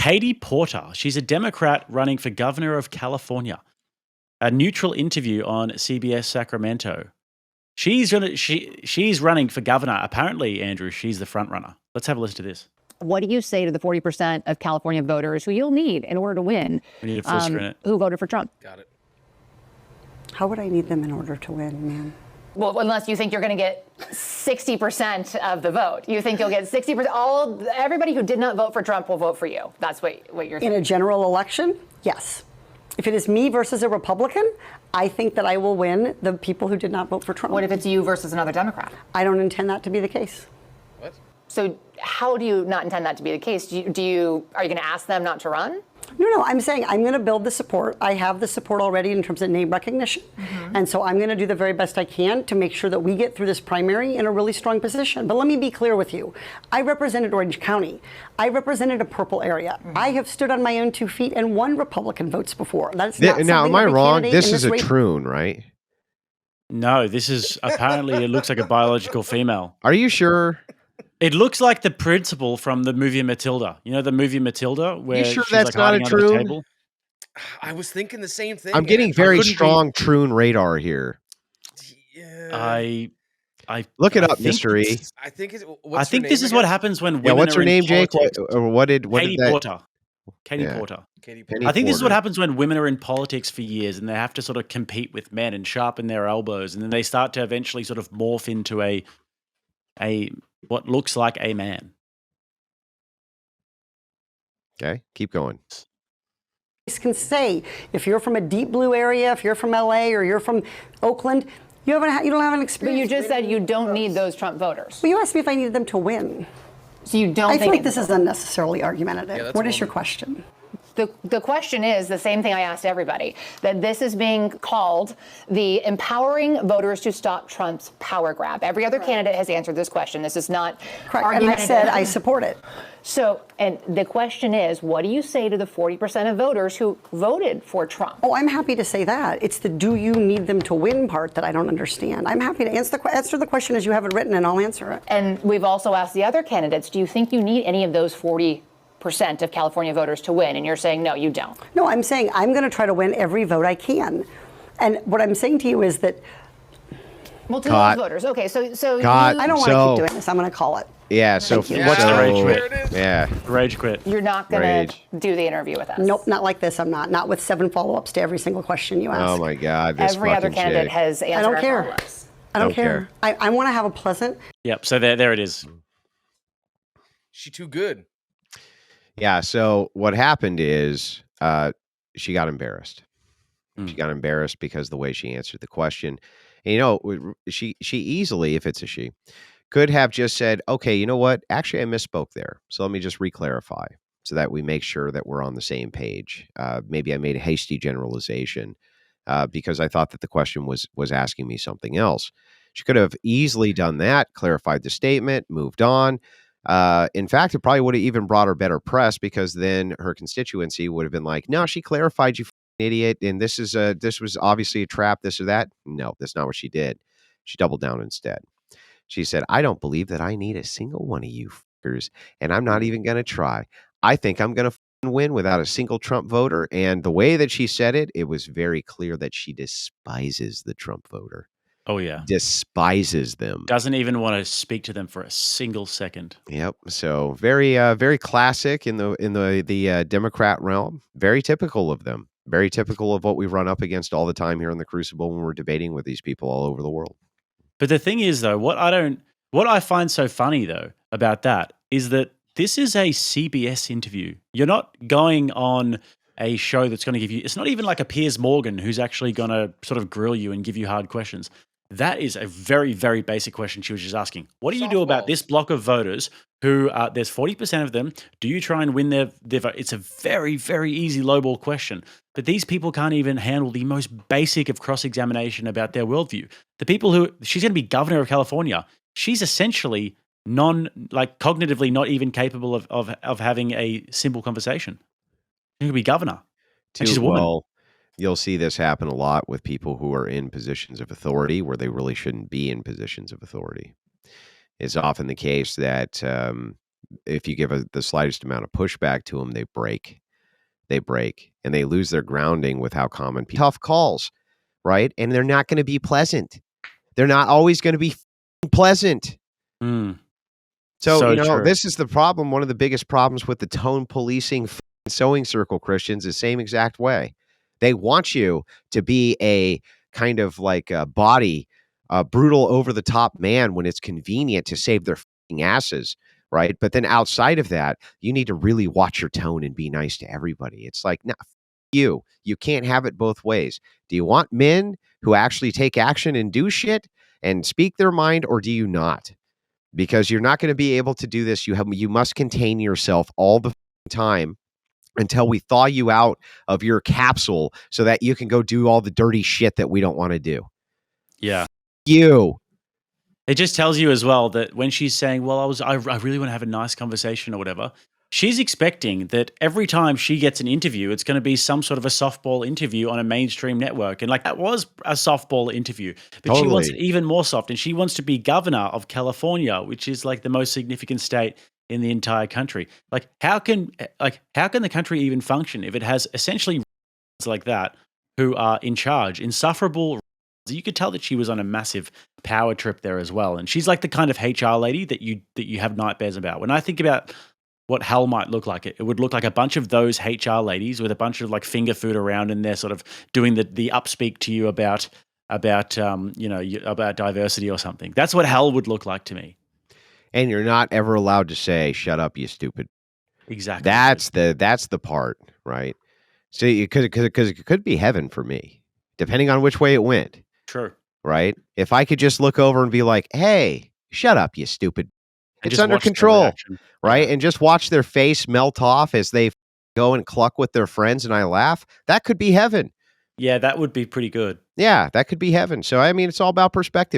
Katie Porter. She's a Democrat running for governor of California. A neutral interview on CBS Sacramento. She's running for governor. Apparently, Andrew, she's the front runner. Let's have a listen to this. What do you say to the 40% of California voters who you'll need in order to win, We need to full screen it. who voted for Trump? Got it. How would I need them in order to win, man? Well, unless you think you're going to get 60% of the vote. You think you'll get 60%. Everybody who did not vote for Trump will vote for you. That's what you're saying. In a general election, yes. If it is me versus a Republican, I think that I will win the people who did not vote for Trump. What if it's you versus another Democrat? I don't intend that to be the case. What? So how do you not intend that to be the case? Are you going to ask them not to run? No, I'm saying I'm going to build the support. I have the support already in terms of name recognition. And so I'm going to do the very best I can to make sure that we get through this primary in a really strong position. But let me be clear with you. I represented Orange County. I represented a purple area. I have stood on my own 2 feet and won Republican votes before. That's not now, am I wrong? This is a race. troon, right? No, this is apparently it looks like a biological female. Are you sure? It looks like the principal from the movie Matilda. You know the movie Matilda, where You sure she's that's like not a hiding under the troon? table? I was thinking the same thing. I'm getting Ed. very couldn't be- strong troon radar here. Yeah. I Look it I up, think Mr. E. it's- I think it's. I What's think her this name is what again? happens when women Yeah, what's are her in name, Jake? politics. What did Katie that? Porter. Katie Yeah. Porter. Katie Penny I think this is what Porter. happens when women are in politics for years and they have to sort of compete with men and sharpen their elbows, and then they start to eventually sort of morph into a what looks like a man. Okay, keep going. Can say if you're from a deep blue area, if you're from LA or you're from Oakland, you don't have an But experience. you just said you don't need those Trump voters. Well, you asked me if I needed them to win. So you don't I think feel like this is unnecessarily argumentative. Yeah, that's What a is your woman. question? The question is the same thing I asked everybody, that this is being called the empowering voters to stop Trump's power grab. Every other candidate has answered this question. This is not Correct. And I argumentative. said I support it. So, and the question is, what do you say to the 40% of voters who voted for Trump? Oh, I'm happy to say that. It's the do you need them to win part that I don't understand. I'm happy to answer the question as you have it written, and I'll answer it. And we've also asked the other candidates, do you think you need any of those 40% of California voters to win? And you're saying, no, you don't. No, I'm saying I'm going to try to win every vote I can. And what I'm saying to you is that Well, to Cut. those voters. Okay, so Cut. I don't want So- to keep doing this. I'm going to call it. Yeah. So Thank you. What's the rage quit? There it is. Yeah. Rage quit. you're not going Rage. to do the interview with us. Nope, not like this. I'm not. Not with 7 follow-ups to every single question you ask. Oh my God. This Every other fucking candidate chick. has answered I don't our care. follow-ups. I don't Don't care. I want to have a pleasant. Yep. So there it is. She too good. Yeah. So what happened is she got embarrassed. She got embarrassed because the way she answered the question. And, you know, she easily, if it's a she, could have just said, okay, you know what? Actually, I misspoke there. So let me just re-clarify so that we make sure that we're on the same page. Maybe I made a hasty generalization because I thought that the question was asking me something else. She could have easily done that, clarified the statement, moved on. In fact, it probably would have even brought her better press because then her constituency would have been like, no, she clarified, you idiot. And this was obviously a trap, this or that. No, that's not what she did. She doubled down instead. She said, I don't believe that I need a single one of you fuckers, and I'm not even going to try. I think I'm going to win without a single Trump voter. And the way that she said it, it was very clear that she despises the Trump voter. Oh yeah. Despises them. Doesn't even want to speak to them for a single second. Yep. So very classic in the Democrat realm. Very typical of them. Very typical of what we run up against all the time here in the Crucible when we're debating with these people all over the world. But the thing is, though, what I find so funny though about that is that this is a CBS interview. You're not going on a show that's going to give you. It's not even like a Piers Morgan who's actually going to sort of grill you and give you hard questions. That is a very, very basic question she was just asking. What do you do about this block of voters who there's 40% of them? Do you try and win their vote? It's a very, very easy lowball question. But these people can't even handle the most basic of cross-examination about their worldview. The people who she's going to be governor of California, she's essentially cognitively not even capable of having a simple conversation. She's going to be governor. And she's a woman. Well, you'll see this happen a lot with people who are in positions of authority where they really shouldn't be in positions of authority. It's often the case that if you give the slightest amount of pushback to them, they break. They break and they lose their grounding with how common tough calls, right? And they're not going to be pleasant. They're not always going to be pleasant. Mm. So, So you know, true. this is the problem. One of the biggest problems with the tone policing sewing circle Christians is same exact way. They want you to be a kind of like a body, brutal over the top man when it's convenient to save their asses, right? But then outside of that, you need to really watch your tone and be nice to everybody. It's like, no, you can't have it both ways. Do you want men who actually take action and do shit and speak their mind, or do you not? Because you're not going to be able to do this. You must contain yourself all the time until we thaw you out of your capsule so that you can go do all the dirty shit that we don't want to do. Yeah. You. It just tells you as well that when she's saying, well, I really want to have a nice conversation or whatever, she's expecting that every time she gets an interview, it's going to be some sort of a softball interview on a mainstream network. And like that was a softball interview, but she wants it Totally. even more soft. And she wants to be governor of California, which is like the most significant state in the entire country. Like how can the country even function if it has essentially like that who are in charge, insufferable. You could tell that she was on a massive power trip there as well. And she's like the kind of HR lady that you have nightmares about. When I think about what hell might look like, it would look like a bunch of those HR ladies with a bunch of like finger food around, and they're sort of doing the upspeak to you about about diversity or something. That's what hell would look like to me. And you're not ever allowed to say, "Shut up, you stupid." Exactly. That's the part, right? So it could be heaven for me, depending on which way it went. True. Right? If I could just look over and be like, "Hey, shut up, you stupid." And It's just under watch their control, reaction. right? Yeah. And just watch their face melt off as they go and cluck with their friends and I laugh. That could be heaven. Yeah, that would be pretty good. Yeah, that could be heaven. So I mean, it's all about perspective.